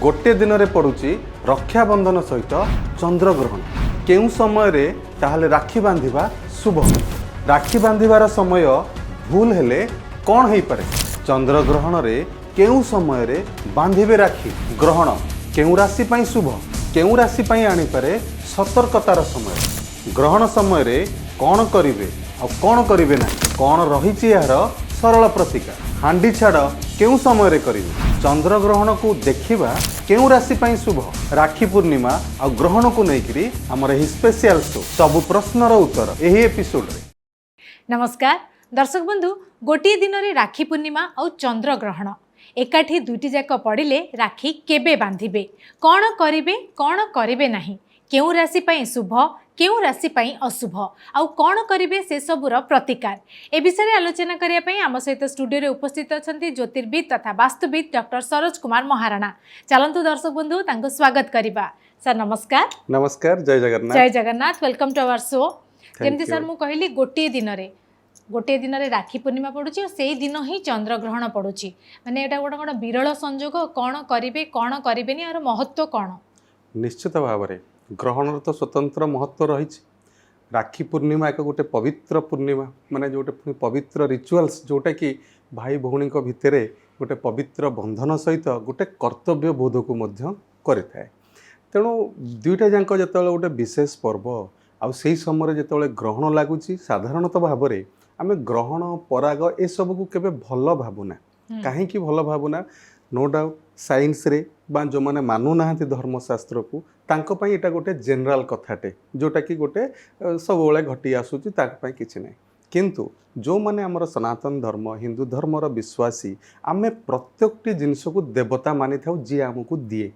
गोटे दिन में पड़ुची रक्षाबंधन सहित चंद्रग्रहण केउ समय रे ताहले राखी बांधिबा शुभ राखी बांधिबार समय भूल हेले कौन हो पारे चंद्रग्रहण रे केउ समय रे बांधिबे राखी ग्रहण केउ राशि पाई शुभ केउ राशि पाई आनी पारे सतर्कतार समय ग्रहण समय रे कौन करिवे आ कौन करिवे ना कौन रही यार सरल प्रतिकार हांडी छाड़ केउ समय रे करिवे चंद्रग्रहण को देखिबा केउ राशि पाई शुभ राखी पूर्णिमा आ ग्रहण को लेकिरी हमर एही स्पेशल शो सब प्रश्नर उत्तर एही एपिसोड रे। नमस्कार दर्शक बंधु गोटे दिन रे राखी पूर्णिमा और चंद्रग्रहण एकाठी दुईटी जाक पड़िले राखी केबे बांधिबे कौन करिवे नाही केउ राशि पाई शुभ केउ राशि पाई अशुभ आउ कौन करिवे से सबुर प्रतिकार ए विषय आलोचना करिया पई आम सहित स्टूडियो रे उपस्थित अछंती ज्योतिर्विद तथा वास्तुविद डॉक्टर सरोज कुमार महाराणा। चलंतु दर्शक बंधु तांको स्वागत करिबा। सर नमस्कार। नमस्कार, जय Jagannath, welcome to our show. जेमती सर मु कहली गोटे दिन रे राखी पूर्णिमा पड़ुची और से दिन ही चंद्रग्रहण पड़ुची माने एटा गोटे विरल संजोग कौन करिवे कौन करिवेनी और महत्व कौन? निश्चित भाव में ग्रहण तो स्वतंत्र महत्व रही। राखी पूर्णिमा एक गोटे पवित्र पूर्णिमा माने जोटे पवित्र रिचुअल्स जोटा कि भाई भौणी भितर गोटे पवित्र बंधन सहित गोटे कर्तव्य बोध को मध्य करिथाए। तेणु दुईटा जाक जो गोटे विशेष पर्व आउ से समय जो ग्रहण लगुच साधारणतः भाव में आम ग्रहण पराग ए सब को केबे भल भावुना कहीं भल भावुना नो डाउट साइंस रे बा जो माने मानु नाहंती धर्मशास्त्र को तांको पई एटा गोटे जनरल कथाटे जोटा कि गोटे सब बेले घटी आसुची ताक पई किछि नै किंतु जो माने हमर सनातन धर्म हिंदू धर्मर विश्वासी आमे प्रत्येकटी जिनिस को देवता मानि थाउ जी हमकु दिए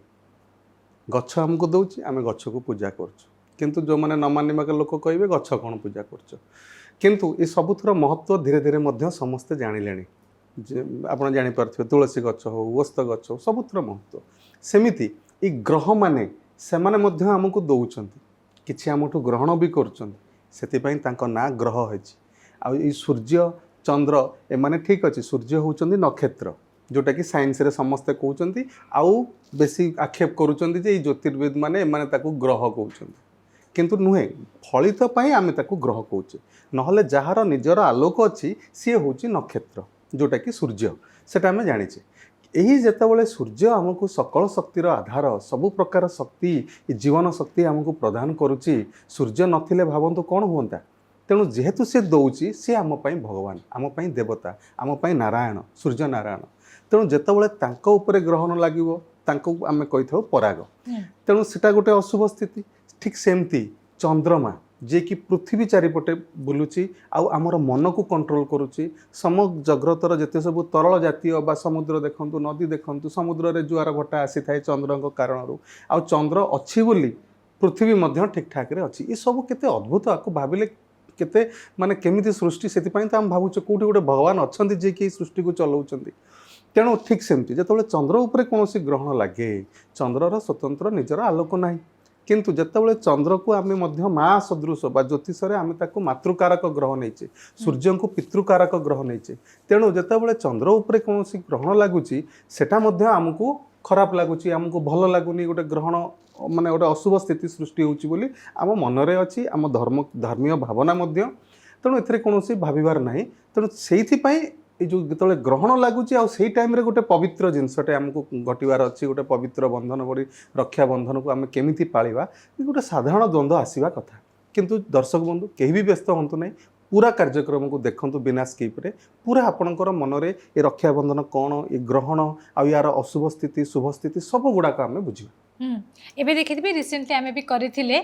गच्छ हमकु दउची आमे गच्छ को पूजा करछु किंतु जो माने न मानिबा के लोक कहबे गच्छ कोन पूजा करछु किंतु ए सबुथर महत्व धीरे धीरे मध्य समस्त जानिलेनी आपन जानि पारथिबे तुलसी गच्छ हो ओस्त गच्छ हो सबुथर महत्व सेमिति ए ग्रह माने से माने मध्य हमकु दउचंती किछि हमठु ग्रहण भी करचंती सेति तांको ना ग्रह होइछि आ ई सूर्य चंद्र ए माने ठीक अछि सूर्य होउचंती नक्षत्र जोटा कि साइंस रे समस्त कहउचंती आउ बेसी आक्षेप करूचंती जे ई ज्योतिर्विद माने माने ताकू ग्रह कहउचंती किंतु नुहे फलित पई आमे ताकू ग्रह कहउचे नहले जहार निजर आलोक अछि सी होउची नक्षत्र जोटा कि सूर्य सेटा आमे जानिचे यही जेतेबेले सूर्य आमको सकल शक्तिर आधार सबु प्रकार शक्ति जीवन शक्ति आमको प्रदान करुच्ची सूर्य नथिले भावंतु कौन हुंता तेणु जेहेतु से दौची सी आम पई भगवान आम पई देवता आम पई नारायण सूर्य नारायण तेणु जेतेबेले तांको उपरे ग्रहण लागिवो तांको आमे कहिथाउ पराग तेणु सेटा गोटे अशुभ स्थिति ठीक सेमती चंद्रमा जे कि पृथ्वी चारिपटे बुलुची आउ आमर मन को कंट्रोल करुच्ची समग्र जगतर जिते सब तरल जातीय बा समुद्र देखंतु नदी देखंतु समुद्र रे जुआर घटा आसी थाए चंद्र कारण आउ चंद्र अच्छी बोली पृथ्वी मध्य ठीक ठाक रे अच्छी ये सब केते अद्भुत आपको भाविले केते माने केमिति सृष्टि सेति पई त हम भाबुचे कोठी गोटे भगवान अछंती जे कि सृष्टि को चलाउचंती तेणु ठीक सेमती जेतेबेले चंद्र उपरे कोनोसी ग्रहण लागे चंद्रर स्वतंत्र निजर आलोक नाही किंतु जेतेबेले चंद्र को आमे मध्य माँ सदृश बा ज्योतिष रे आमे ताको मातृकारक ग्रह नैचे सूर्य को पितृकारक ग्रह नैचे तेणु जेतेबेले चंद्र उपरे कोनोसी ग्रहण लागुची सेटा मध्य हमको खराब लागुची हमको भल लागुनी गोटे ग्रहण माने गोटे अशुभ स्थिति सृष्टि होउची बोली आम मन रे अछि आम धर्मीय भावना मध्य तेणु एथरे कोनोसी भाबिबार नाही तेणु सेइथि पई ये जो जिते ग्रहण लगुच आई टाइम रे गोटे पवित्र जिनसटे आमको घटवार अच्छी गोटे पवित्र बंधन बड़ी रक्षा बंधन को आम केमी पालिबा गोटे साधारण द्वंद्व आसवा कथा किंतु दर्शक बंधु कहीं भी व्यस्त हूँ ना पूरा कार्यक्रम को देखु बिना स्किप रे पूरा आपणकर मनरे ये रक्षा बंधन कौन ये ग्रहण आ यार अशुभ स्थिति शुभ स्थिति सब गुड़ाक आम बुझा एबे देखिथिबे रिसेंटली आमे भी करिथिले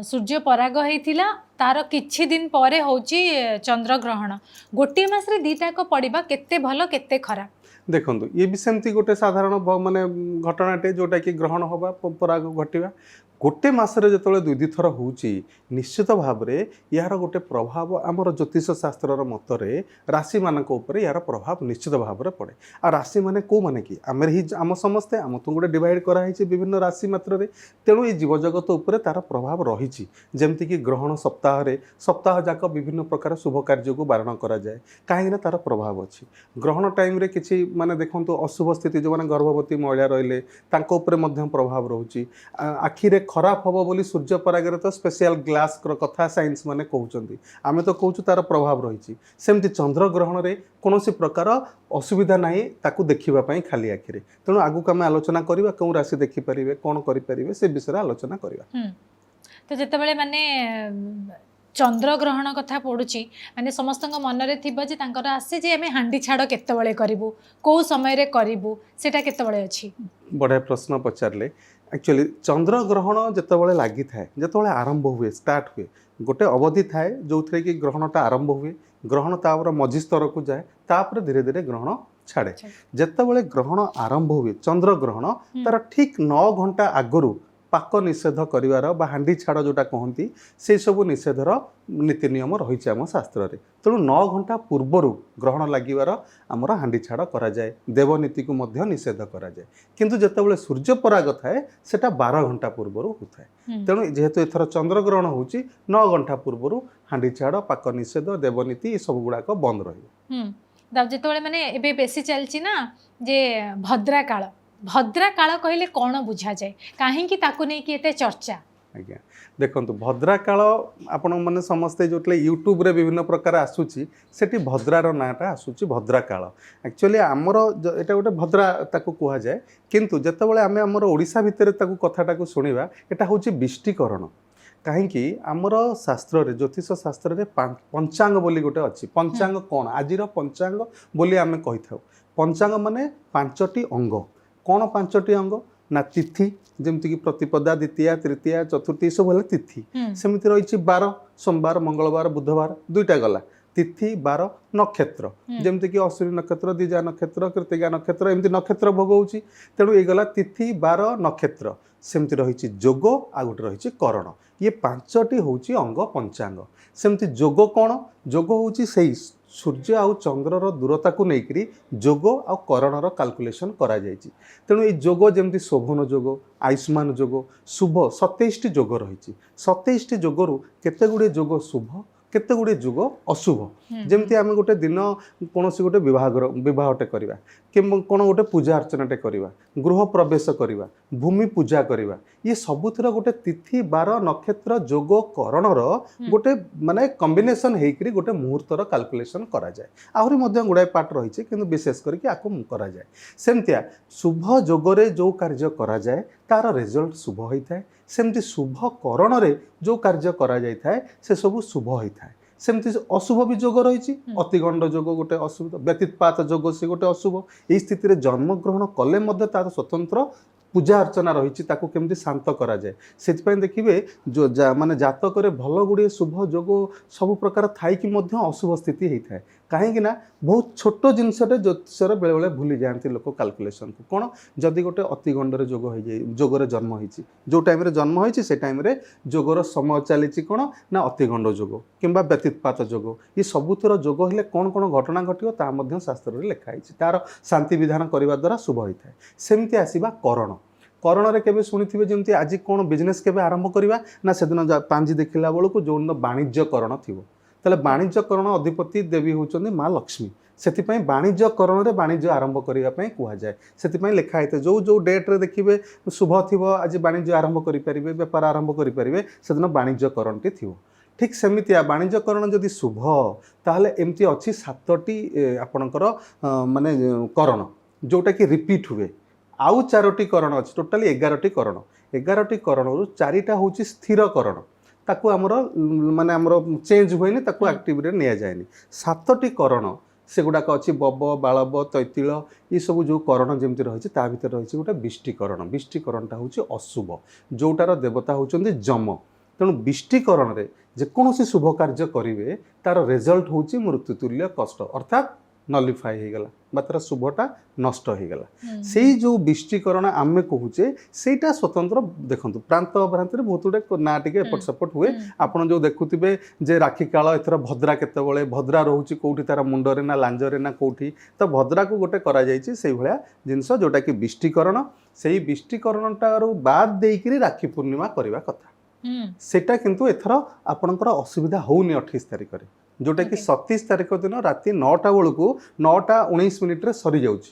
सूर्य पराग हेइथिला तार किछि दिन परे होची चंद्र ग्रहण गोटे मास रे दीटा को पड़िबा केते भलो केते खराब देखंतु ये भी सेमती गोटे साधारण माने घटनाटे जोटा कि ग्रहण होबा पराग घटिबा गोटे मसरे जो दुई दुई थर हो निश्चित भाव में यार गोटे प्रभाव आमर ज्योतिष शास्त्र मतरे राशि मान यार प्रभाव निश्चित भाव में पड़े। आ राशि माने को माने कि आम ही आम समस्ते आम तो गोटे डिवाइड कराई विभिन्न राशि मात्र तेणु ये जीवजगत उपर तार प्रभाव रही जमती कि ग्रहण सप्ताह जाक विभिन्न प्रकार शुभ कार्य को बारण कराए कहीं तार प्रभाव अच्छी। ग्रहण टाइम रे किसी माने देखो अशुभ स्थिति जो मैंने गर्भवती महिला रही प्रभाव रोचे आखिरे खराब हम बोली सूर्य परागर तो स्पेशल ग्लास कथा साइंस माने कहते आम तो कहूँ तार प्रभाव रही सेमती चंद्र ग्रहण में कौन प्रकार असुविधा ना ताकू देखापी खाली आखिरे तेणु आगुक आम आलोचना करवा कौन राशि देखिपारे कौन करें से विषय आलोचना करवा। तो जितेबाला माने चंद्र ग्रहण कथा पड़ुची माने समस्त मनरे थिबा जे तांकर आसे जे आमे हांडी छाड़ केतेबेले करिवु को समय रे करिवु सेटा केतेबेले अछि। बढ़िया प्रश्न पचारले। एक्चुअली चंद्र ग्रहण जितेबाला लगी थाए जितेबाला आरंभ हुए स्टार्ट हुए गोटे अवधि थाए जो थे कि ग्रहणटा आरंभ हुए ग्रहण तापर मझी स्तर को जाए तापर धीरे धीरे ग्रहण छाड़े जितेबाला ग्रहण आरंभ हुए चंद्र ग्रहण तार ठीक 9 घंटा आगु पाक निषेध करिवार बा हांडी छाड़ जोटा कहती से सब निषेधर नीति नियम रही आम शास्त्र रे तेणु 9 घंटा पूर्वर ग्रहण लगिवार आमर हांडी छाड़ कराए देवनीति को मध्य निषेध कराए किंतु जितेबाला सूर्य पराग थाए सेटा 12 घंटा पूर्वर होता है तेणु जेहेतु एथर चंद्र ग्रहण होची 9 घंटा पूर्वर हांडी छाड़ पाक निषेध देवनीति ये सब गुड़ाक बंद रही। जितेबाला माने एबे बेसी चलची ना जे भद्रा काल कहले कौन बुझा जाए कहीं ताकू नहीं कि एते चर्चा आज्ञा देखो भद्रा काल आपण मैंने समस्ते जो यूट्यूब रे विभिन्न प्रकार आसूची सेठी भद्रार नाटा आसूची भद्रा काल एक्चुअली आमर एटा गोटे भद्रा ताकू कहा जाए किंतु जेतेबेले आमे आमर ओडिशा भितर ताकू कथाटा को सुनिबा एटा होची बिष्टिकरण कहीं आमर शास्त्र रे ज्योतिष शास्त्र रे पंचांग बोली गोटे अच्छी पंचांग कौन आज पंचांग बोली आमे कहि थाउ पंचांग माने 5टी अंग कौन 5टी अंग ना तिथि जमती कि प्रतिपदा द्वितीया तृतीया चतुर्थी सब है तिथि सेमती रही 12 सोमवार मंगलवार बुधवार दुईटा गला तिथि 12 नक्षत्र जमती कि अश्विनी नक्षत्र द्विजा नक्षत्र कृतिका नक्षत्र एमती नक्षत्र भोग होची तेणु ये गला तिथि 12 नक्षत्र सेमती रही जोग आ गोटे रही करण ये 5टी होची अंग पंचांग सेमती जोग कौन जोग होची सही सूर्य आउ चंद्रर दूरता को लेकर जोग आ करणर कैलकुलेशन करा जायछि तेणु ये जोग जमती शोभन जोग आयुष्मान जोग शुभ 27टी जोग रही 27टी जोगरु केते गुडे जोग शुभ केते गुडे जोग अशुभ जमती आम गोटे दिन कौन गोटे बहटे करवा कि कौन गोटे पूजा अर्चनाटे करवा गृह प्रवेश करवा भूमि पूजा करवा ये सबुथर गोटे तिथि 12 नक्षत्र जोग करणर गोटे माने कॉम्बिनेशन हेकरी गोटे मुहूर्तर कैलकुलेशन करा जाए आहरी मध्य गुड़ाए पार्ट रही कि विशेष करके आको करा जाए सेमतिया शुभ जोगरे जो कार्य करा जाए तार रिजल्ट शुभ होता है सेमती शुभ करण रे जो कार्य करा जाए थाए से सब शुभ होता है सेमती अशुभ भी जोग रही अतिगंड जोग गोटे अशुभ व्यतीतपात जोग से गोटे अशुभ यही स्थिति जन्म ग्रहण कले तार स्वतंत्र पूजा अर्चना रही केमती शांत करा जाए से देखिए जो माने जातक भल गुड़े शुभ जोग सब प्रकार थाई कि अशुभ स्थिति होता है कहीं बहुत छोट जिनसटे ज्योतिषर बेले बेले भूली जाती लोक कैलकुलेशन को कौन जदि गोटे अतिगंडरे जोग हो जाए जोगरे जन्म होती जो टाइम जन्म होती से टाइम जोगर समय चली कौन ना अतिगंड जोग किंबा व्यतीतपात जोग ये सबुथर जोग हेले कौन कौन घटना घटियो ता शास्त्र में लिखाई तार शांति विधान करने द्वारा शुभ होता है सेमती आसवा करण करण रे केबे सुनिथिबे जेमती आज कौन बिजनेस केबे आरंभ करवा ना से दिन पांजी देखला बेलू जो वाणिज्यकरण थी तेल वाणिज्यकरण अधिपति देवी होचंदी माँ लक्ष्मी से वाणिज्य करण में वाणिज्य आरंभ करने कहुए से लिखाई थे जो जो डेट्रे देखिए शुभ थी आज वाणिज्य आरंभ करें बेपार आरंभ करें से दिन वाणिज्यकरणटी थी ठीक सेमितिया वाणिज्यकरण जदि शुभ ताहले एमती अच्छी 7टी आपणकर माने करण जोटा कि रिपीट हुए आउ 4टी करण अच्छी टोटाली 11टी करण 11टी करण 4टा हूँ स्थिर करण ताकू आमर माने आमर चेंज हुए ताकू एक्टिव रे निया जाएनी 7टी करण से गुड़ाक अच्छी बब बाड़ब तैतिल ये सब जो करण जमी रही है भितर रही गोटे बिष्टिकरण बिष्टिकरणटा हूँ अशुभ जोटार देवता होचंदी जम तेणु बिष्टिकरण रे जेकोसी शुभ कार्य करेंगे तार रिजल्ट हूँ मृत्युतुल्य कष्ट अर्थात ନଲିଫାଏ ହେଇଗଲା ବା ତାର ଶୁଭଟା ନଷ୍ଟ ହେଇଗଲା। ସେଇ ଯେଉଁ ବିଷ୍ଟିକରଣ ଆମେ କହୁଛେ ସେଇଟା ସ୍ୱତନ୍ତ୍ର। ଦେଖନ୍ତୁ ପ୍ରାନ୍ତ ଅଭ୍ରାନ୍ତିରେ ବହୁତ ଗୁଡ଼େ ନା ଟିକେ ଏପଟ ସେପଟ ହୁଏ। ଆପଣ ଯେଉଁ ଦେଖୁଥିବେ ଯେ ରାକ୍ଷୀ କାଳ ଏଥର ଭଦ୍ରା କେତେବେଳେ ଭଦ୍ରା ରହୁଛି କେଉଁଠି ତାର ମୁଣ୍ଡରେ ନା ଲାଞ୍ଜରେ ନା କେଉଁଠି, ତ ଭଦ୍ରାକୁ ଗୋଟେ କରାଯାଇଛି ସେଇଭଳିଆ ଜିନିଷ ଯେଉଁଟାକି ବିଷ୍ଟିକରଣ। ସେଇ ବିଷ୍ଟିକରଣଟାରୁ ବାଦ ଦେଇକିରି ରାକ୍ଷୀ ପୂର୍ଣ୍ଣିମା କରିବା କଥା। ସେଟା କିନ୍ତୁ ଏଥର ଆପଣଙ୍କର ଅସୁବିଧା ହେଉନି 28 ତାରିଖରେ, ଯେଉଁଟାକି 27 ତାରିଖ ଦିନ ରାତି 9ଟା ବେଳକୁ 9:19 ସରିଯାଉଛି,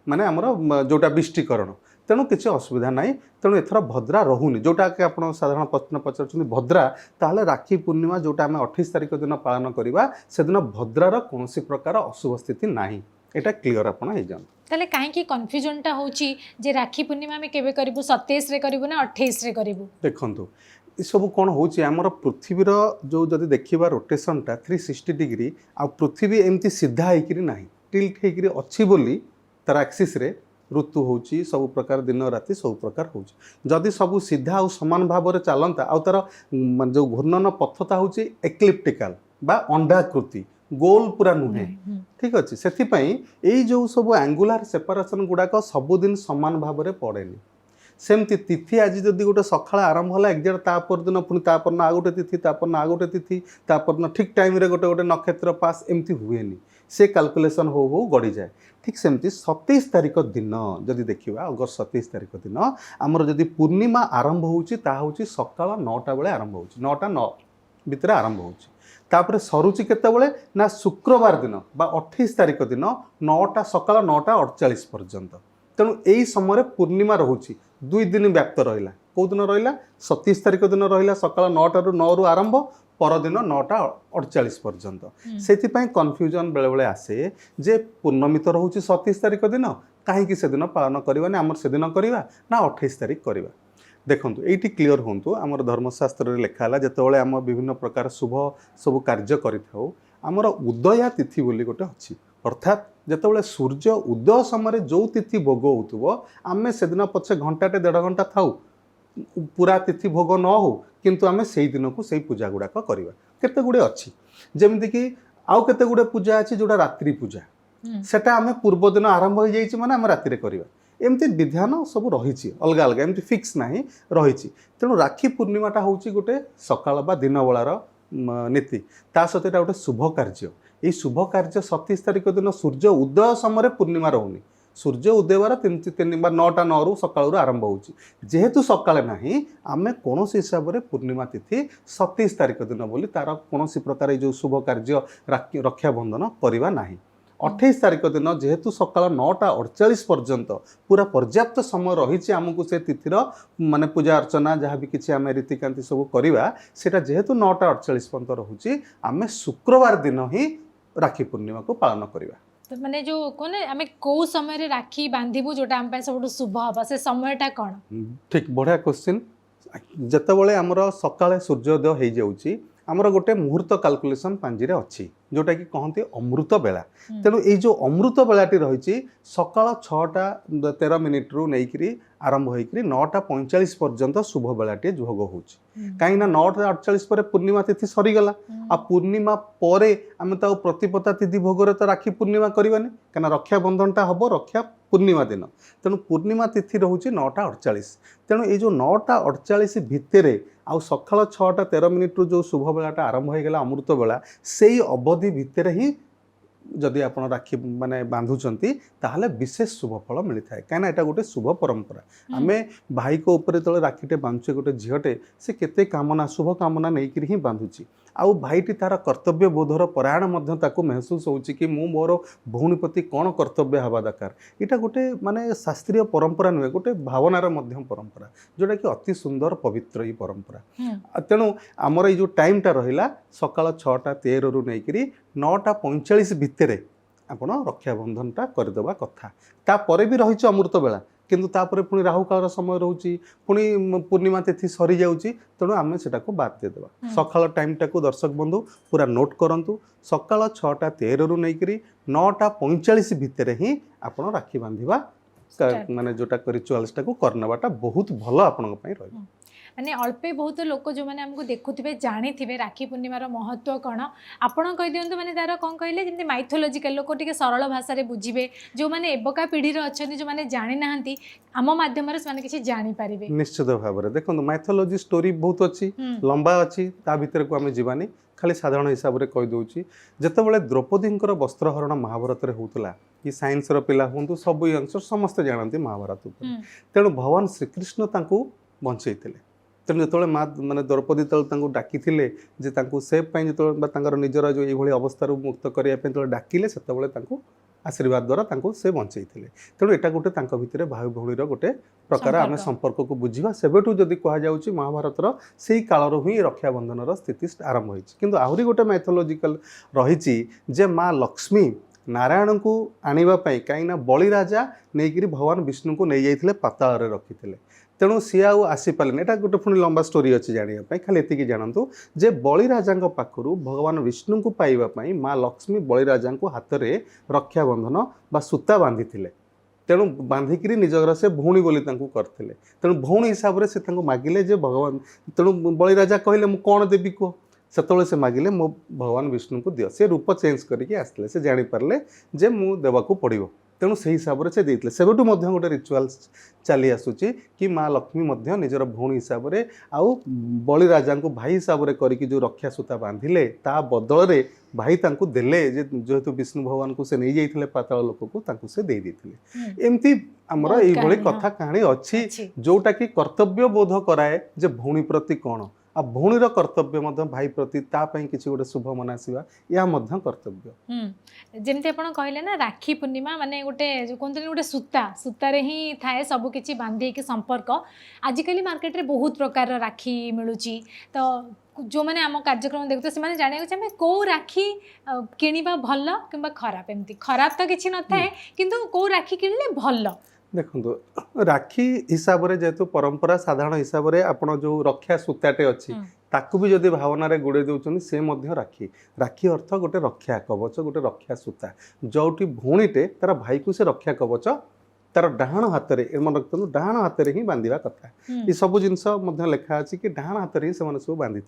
ମାନେ ଆମର ଯେଉଁଟା ବିଷ୍ଟିକରଣ। ତେଣୁ କିଛି ଅସୁବିଧା ନାହିଁ। ତେଣୁ ଏଥର ଭଦ୍ରା ରହୁନି, ଯେଉଁଟାକି ଆପଣ ସାଧାରଣ ପ୍ରଶ୍ନ ପଚାରୁଛନ୍ତି ଭଦ୍ରା, ତାହେଲେ ରାକ୍ଷୀ ପୂର୍ଣ୍ଣିମା ଯେଉଁଟା ଆମେ 28 ତାରିଖ ଦିନ ପାଳନ କରିବା ସେଦିନ ଭଦ୍ରାର କୌଣସି ପ୍ରକାର ଅଶୁଭ ସ୍ଥିତି ନାହିଁ। এটা ক্লিয়র ଆପଣ ହେଇଯାଆନ୍ତୁ। তাহলে কাହିଁକି কনফ্ୟୁଜনটা ହେଉଛି ଯେ ରାକ୍ଷୀ ପୂର୍ଣ୍ଣିମା ଆମେ କେବେ କରିବୁ, 27ରେ କରିବୁ ନା 28ରେ କରିବୁ? ଦେଖନ୍ତୁ ଏସବୁ କ'ଣ ହେଉଛି, ଆମର ପୃଥିବୀର ଯେଉଁ ଯଦି ଦେଖିବା ରୋଟେସନଟା 360 ଡିଗ୍ରୀ, ଆଉ ପୃଥିବୀ ଏମିତି ସିଧା ହେଇକିରି ନାହିଁ, ଟିଲ୍ଟ ହେଇକିରି ଅଛି ବୋଲି ତାର ଆକ୍ସିସ୍ରେ ଋତୁ ହେଉଛି, ସବୁ ପ୍ରକାର ଦିନ ରାତି ସବୁ ପ୍ରକାର ହେଉଛି। ଯଦି ସବୁ ସିଧା ଆଉ ସମାନ ଭାବରେ ଚାଲନ୍ତା, ଆଉ ତାର ଯେଉଁ ଘୂର୍ଣ୍ଣନ ପଥଟା ହେଉଛି ଏକ୍ଲିପ୍ଟିକାଲ ବା ଅଣ୍ଡାକୃତି, ଗୋଲ ପୁରା ନୁହେଁ, ଠିକ୍ ଅଛି। ସେଥିପାଇଁ ଏଇ ଯେଉଁ ସବୁ ଆଙ୍ଗୁଲାର ସେପାରେସନ୍ ଗୁଡ଼ାକ ସବୁଦିନ ସମାନ ଭାବରେ ପଡ଼େନି। ସେମିତି ତିଥି ଆଜି ଯଦି ଗୋଟେ ସକାଳେ ଆରମ୍ଭ ହେଲା ଏକ୍ଜାକ୍ଟ ତା ପରଦିନ ପୁଣି ତା ପରଦିନ ଆଉ ଗୋଟେ ତିଥି, ତା ପରଦିନ ଆଉ ଗୋଟେ ତିଥି, ତା ପରଦିନ ଠିକ୍ ଟାଇମ୍ରେ ଗୋଟେ ଗୋଟେ ନକ୍ଷତ୍ର ପାସ୍, ଏମିତି ହୁଏନି। ସେ କାଲକୁଲେସନ୍ ହଉ ହଉ ଗଡ଼ିଯାଏ। ଠିକ୍ ସେମିତି 27 ତାରିଖ ଦିନ ଯଦି ଦେଖିବା, ଅଗଷ୍ଟ 27 ତାରିଖ ଦିନ ଆମର ଯଦି ପୂର୍ଣ୍ଣିମା ଆରମ୍ଭ ହେଉଛି ତାହା ହେଉଛି ସକାଳ 9ଟା ବେଳେ ଆରମ୍ଭ ହେଉଛି, 9ଟା 9 ଭିତରେ ଆରମ୍ଭ ହେଉଛି। ତାପରେ ସରୁଛି କେତେବେଳେ ନା ଶୁକ୍ରବାର ଦିନ ବା 28 ତାରିଖ ଦିନ ସକାଳ 9:48 ପର୍ଯ୍ୟନ୍ତ। ତେଣୁ ଏଇ ସମୟରେ ପୂର୍ଣ୍ଣିମା ରହୁଛି, 2 ଦିନ ବ୍ୟାପ୍ତ ରହିଲା। କେଉଁ ଦିନ ରହିଲା? 27 ତାରିଖ ଦିନ ରହିଲା ସକାଳ 9ଟାରୁ 9ରୁ ଆରମ୍ଭ, ପରଦିନ 9:48 ପର୍ଯ୍ୟନ୍ତ। ସେଥିପାଇଁ କନଫ୍ୟୁଜନ୍ ବେଳେବେଳେ ଆସେ ଯେ ପୂର୍ଣ୍ଣମୀ ତ ରହୁଛି 27 ତାରିଖ ଦିନ, କାହିଁକି ସେଦିନ ପାଳନ କରିବାନି, ଆମର ସେଦିନ କରିବା ନା 28 ତାରିଖ କରିବା? ଦେଖନ୍ତୁ ଏଇଠି କ୍ଲିଅର ହୁଅନ୍ତୁ, ଆମର ଧର୍ମଶାସ୍ତ୍ରରେ ଲେଖା ହେଲା ଯେତେବେଳେ ଆମ ବିଭିନ୍ନ ପ୍ରକାର ଶୁଭ ସବୁ କାର୍ଯ୍ୟ କରିଥାଉ, ଆମର ଉଦୟା ତିଥି ବୋଲି ଗୋଟେ ଅଛି। ଅର୍ଥାତ୍ ଯେତେବେଳେ ସୂର୍ଯ୍ୟ ଉଦୟ ସମୟରେ ଯେଉଁ ତିଥି ଭୋଗ ହେଉଥିବ, ଆମେ ସେଦିନ ପଛେ ଘଣ୍ଟାଟେ 1.5 ଘଣ୍ଟା ଥାଉ, ପୁରା ତିଥି ଭୋଗ ନ ହେଉ, କିନ୍ତୁ ଆମେ ସେଇ ଦିନକୁ ସେଇ ପୂଜା ଗୁଡ଼ାକ କରିବା। କେତେ ଗୁଡ଼ିଏ ଅଛି, ଯେମିତିକି ଆଉ କେତେ ଗୁଡ଼ିଏ ପୂଜା ଅଛି ଯେଉଁଟା ରାତ୍ରି ପୂଜା, ସେଟା ଆମେ ପୂର୍ବ ଦିନ ଆରମ୍ଭ ହୋଇଯାଇଛି ମାନେ ଆମେ ରାତିରେ କରିବା। ଏମିତି ବିଧାନ ସବୁ ରହିଛି, ଅଲଗା ଅଲଗା, ଏମିତି ଫିକ୍ସ ନାହିଁ, ରହିଛି। ତେଣୁ ରାକ୍ଷୀ ପୂର୍ଣ୍ଣିମାଟା ହେଉଛି ଗୋଟେ ସକାଳ ବା ଦିନବେଳାର ନୀତି, ତା ସହିତ ଏଇଟା ଗୋଟେ ଶୁଭ କାର୍ଯ୍ୟ। ଏଇ ଶୁଭ କାର୍ଯ୍ୟ 27 ତାରିଖ ଦିନ ସୂର୍ଯ୍ୟ ଉଦୟ ସମୟରେ ପୂର୍ଣ୍ଣିମା ରହୁନି, ସୂର୍ଯ୍ୟ ଉଦୟବାର 3 ବା 9ଟା 9ରୁ ସକାଳରୁ ଆରମ୍ଭ ହେଉଛି। ଯେହେତୁ ସକାଳେ ନାହିଁ, ଆମେ କୌଣସି ହିସାବରେ ପୂର୍ଣ୍ଣିମା ତିଥି 27 ତାରିଖ ଦିନ ବୋଲି ତାର କୌଣସି ପ୍ରକାର ଏଇ ଯେଉଁ ଶୁଭ କାର୍ଯ୍ୟ ରକ୍ଷାବନ୍ଧନ କରିବା ନାହିଁ। 28 ତାରିଖ ଦିନ ଯେହେତୁ ସକାଳ 9:48 ପର୍ଯ୍ୟନ୍ତ ପୁରା ପର୍ଯ୍ୟାପ୍ତ ସମୟ ରହିଛି ଆମକୁ ସେ ତିଥିର ମାନେ ପୂଜା ଅର୍ଚ୍ଚନା ଯାହା ବି କିଛି ଆମେ ରୀତିକାନ୍ତି ସବୁ କରିବା, ସେଟା ଯେହେତୁ 9:48 ପର୍ଯ୍ୟନ୍ତ ରହୁଛି, ଆମେ ଶୁକ୍ରବାର ଦିନ ହିଁ ରାକ୍ଷୀ ପୂର୍ଣ୍ଣିମାକୁ ପାଳନ କରିବା। ମାନେ ଯେଉଁ କୁହନେ ଆମେ କେଉଁ ସମୟରେ ରାକ୍ଷୀ ବାନ୍ଧିବୁ ଯେଉଁଟା ଆମ ପାଇଁ ସବୁଠୁ ଶୁଭ ହେବ, ସେ ସମୟଟା କ'ଣ? ଠିକ୍, ବଢ଼ିଆ କ୍ୱେଶ୍ଚିନ୍। ଯେତେବେଳେ ଆମର ସକାଳେ ସୂର୍ଯ୍ୟୋଦୟ ହେଇଯାଉଛି, ଆମର ଗୋଟେ ମୁହୂର୍ତ୍ତ କାଲକୁଲେସନ୍ ପାଞ୍ଜିରେ ଅଛି, ଯେଉଁଟାକି କହନ୍ତି ଅମୃତ ବେଳା। ତେଣୁ ଏଇ ଯେଉଁ ଅମୃତ ବେଳାଟି ରହିଛି ସକାଳ 6:13 ନେଇକିରି ଆରମ୍ଭ ହୋଇକରି 9:45 ପର୍ଯ୍ୟନ୍ତ ଶୁଭ ବେଳାଟିଏ ଭୋଗ ହେଉଛି। କାହିଁକିନା 9:48 ପରେ ପୂର୍ଣ୍ଣିମା ତିଥି ସରିଗଲା, ଆଉ ପୂର୍ଣ୍ଣିମା ପରେ ଆମେ ତ ଆଉ ପ୍ରତିପଦା ତିଥି ଭୋଗରେ ତ ରାକ୍ଷୀ ପୂର୍ଣ୍ଣିମା କରିବାନି, କାହିଁକିନା ରକ୍ଷାବନ୍ଧନଟା ହେବ ରକ୍ଷା ପୂର୍ଣ୍ଣିମା ଦିନ। ତେଣୁ ପୂର୍ଣ୍ଣିମା ତିଥି ରହୁଛି 9:48। ତେଣୁ ଏଇ ଯେଉଁ 9:48 ଭିତରେ ଆଉ ସକାଳ 6:13 ଯେଉଁ ଶୁଭ ବେଳାଟା ଆରମ୍ଭ ହୋଇଗଲା ଅମୃତ ବେଳା, ସେଇ ଅବଧି ଭିତରେ ହିଁ ଯଦି ଆପଣ ରାକ୍ଷୀ ମାନେ ବାନ୍ଧୁଛନ୍ତି ତାହେଲେ ବିଶେଷ ଶୁଭ ଫଳ ମିଳିଥାଏ। କାହିଁକିନା ଏଇଟା ଗୋଟେ ଶୁଭ ପରମ୍ପରା। ଆମେ ଭାଇଙ୍କ ଉପରେ ଯେତେବେଳେ ରାକ୍ଷୀଟେ ବାନ୍ଧୁଛେ, ଗୋଟେ ଝିଅଟେ ସେ କେତେ କାମନା ଶୁଭ କାମନା ନେଇକରି ହିଁ ବାନ୍ଧୁଛି, ଆଉ ଭାଇଟି ତାର କର୍ତ୍ତବ୍ୟ ବୋଧର ପରାୟଣ ମଧ୍ୟ ତାକୁ ମେହସୁସ୍ ହେଉଛି କି ମୁଁ ମୋର ଭଉଣୀ ପ୍ରତି କ'ଣ କର୍ତ୍ତବ୍ୟ ହେବା ଦରକାର। ଏଇଟା ଗୋଟେ ମାନେ ଶାସ୍ତ୍ରୀୟ ପରମ୍ପରା ନୁହେଁ, ଗୋଟେ ଭାବନାର ମଧ୍ୟ ପରମ୍ପରା, ଯେଉଁଟାକି ଅତି ସୁନ୍ଦର ପବିତ୍ର ଏଇ ପରମ୍ପରା। ତେଣୁ ଆମର ଏଇ ଯେଉଁ ଟାଇମ୍ଟା ରହିଲା ସକାଳ 6:13ରୁ ନେଇକରି 9:45 ଭିତରେ ଆପଣ ରକ୍ଷାବନ୍ଧନଟା କରିଦେବା କଥା। ତାପରେ ବି ରହିଛି ଅମୃତ ବେଳା, କିନ୍ତୁ ତାପରେ ପୁଣି ରାହୁକାଳର ସମୟ ରହୁଛି, ପୁଣି ପୂର୍ଣ୍ଣିମା ତିଥି ସରିଯାଉଛି। ତେଣୁ ଆମେ ସେଟାକୁ ବାଦ ଦେଇଦେବା। ସକାଳ ଟାଇମ୍ଟାକୁ ଦର୍ଶକ ବନ୍ଧୁ ପୁରା ନୋଟ୍ କରନ୍ତୁ, ସକାଳ 6:13ରୁ ନେଇକରି 9:45 ଭିତରେ ହିଁ ଆପଣ ରାକ୍ଷୀ ବାନ୍ଧିବା ମାନେ ଯେଉଁଟା ରିଚୁଆଲ୍ସଟାକୁ କରିନେବାଟା ବହୁତ ଭଲ ଆପଣଙ୍କ ପାଇଁ ରହିବ। माने अल्पे बहुत लोक जो मैंने आमको देखुवे जानी थे राखी पूर्णिमार महत्व कौन आपण कही दिंतु माने तार कौन कहले जमी माइथोलोजिकल लोक टे सरल भाषा बुझे जो मैंने एबका पीढ़ी अच्छा जो मैंने जानी ना आम मध्यम से जानी पारे निश्चित भाव में देखो माइथोलॉजी स्टोरी बहुत अच्छी लंबा अच्छी ता भीतर को आम जीवानी खाली साधारण हिसाब से कहीदे जितेबाला द्रौपदी वस्त्रहरण महाभारत में होता कि साइंस पिला हूँ सब यंगस्टर समस्ते जानते महाभारत तेणु भगवान श्रीकृष्ण बंचई तेणु जो माँ माने द्रौपदी डाकी सेफ जो निजर जो ये अवस्था मुक्त करने डाकिले से आशीर्वाद द्वारा से बंचई तेणु यहाँ गोटे भितर भाई भौणी गोटे प्रकार आम संपर्क को बुझा सेबेठू जदि कहुच्छी महाभारतर से कालर ही रक्षाबंधन स्थिति आरंभ होती आहरी गोटे मैथोलोजिकल रही जे माँ लक्ष्मी नारायण को आने कहीं बलि राजा नहीं भगवान विष्णु को नहीं जाते पाताल रखी तेणु सी आसीपारे यहाँ गोटे पुणी लंबा स्टोरी अच्छी जानापी खाली ये जानतु जे बलि राजा पाखु भगवान विष्णु को पाइबापी माँ लक्ष्मी बलि राजा हाथ में रक्षाबंधन बा सूता बांधि तेणु बांधिक निजर से भौणी बोली करते तेणु भौणी हिसाब से मागिले जे भगवान तेणु बलि राजा कहले मु कौन देवी कह से से मागिले मो भगवान विष्णु को दियो से रूप चेंज करके आसते से जानीपारे जे मु देवाक पड़ो तेणु से हिसाब से देते सेबठू गोटे रिचुआल्स चली आसूची कि माँ लक्ष्मी निजर भौणी हिसाब से आउ बलि राजा को भाई हिसाब से करके जो रक्षा सूता बांधिले ता बदल रे भाई तांको देले जेहेतु विष्णु भगवान को से नहीं जाइथिले पाताल लोक को से दे देथिले एमती हमर एई भली कथा कहानी अच्छी जोटा कि कर्तव्य बोध कराए जे भौणी प्रति कौन आ भौणीर कर्तव्य भाई प्रति किसी गोटे शुभ मनासिबा या कर्तव्य जमती आप कहले ना राखी पूर्णिमा माने गोटे जो कहते गोटे सूता सूतारे ही थाए सब किछि बांधे संपर्क आजिकल मार्केट रे बहुत प्रकार राखी मिलूची तो जो मैंने आम कार्यक्रम देखते से जाना चाहिए कौ राखी किणवा भल कि खराब एमती खराब तो किसी न थाए किंतु कौ राखी किणले भल देखो राखी हिसाब से जेहेतु परंपरा साधारण हिसाब से आपड़ जो रक्षा सूताटे अच्छी ताकू भी जदि भावना रे गुड़े दौरान से राखी राखी अर्थ गोटे रक्षा कवच गोटे रक्षा सूता जोटी भौणीटे तार भाई को से रक्षा कवच तार डाहाण हाथ में मन रखते डाहाण हाथ में ही बांधा कथा ये सब जिनस लिखा अच्छी कि डाहाण हाथ में ही सब बांधि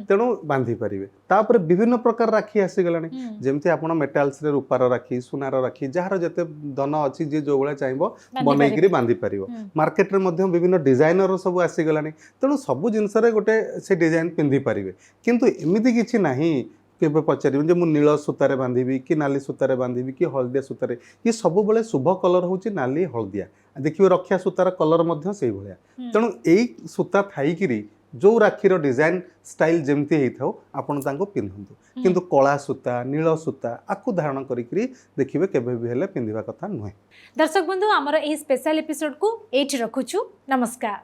तेणु बांधि पारे तापर विभिन्न प्रकार राखी आसीगला जमती आप मेटाल्स रूपार राखी सुनार राखी जार जिते धन अच्छी जी जो भाई चाहिए बनईकि बांधि पार मार्केट में विभिन्न डिजाइनर सब आसीगला तेणु सब जिनस गोटे से डिजाइन पिंधि पारे किंतु एमती किसी नहीं केबे पचारे जे मु नील सूतारे बांधिबी कि नाली सूतारे बांधिबी कि हलदिया सूतारे ये सब बेले शुभ कलर होची नाली हलदिया देखिए रक्षा सूतार कलर मध्य से भाया तेणु यही सूता थाईकि जो राखीर डिजाइन स्टाइल जमती होता आपन तांको पिंधु किंतु कला सूता नील सूता आपको धारण करी देखिए केबे भी हेले पिंधिबा कथा नुहे। दर्शक बंधु आमर एही स्पेशल एपिसोड को एठी रखुछु नमस्कार।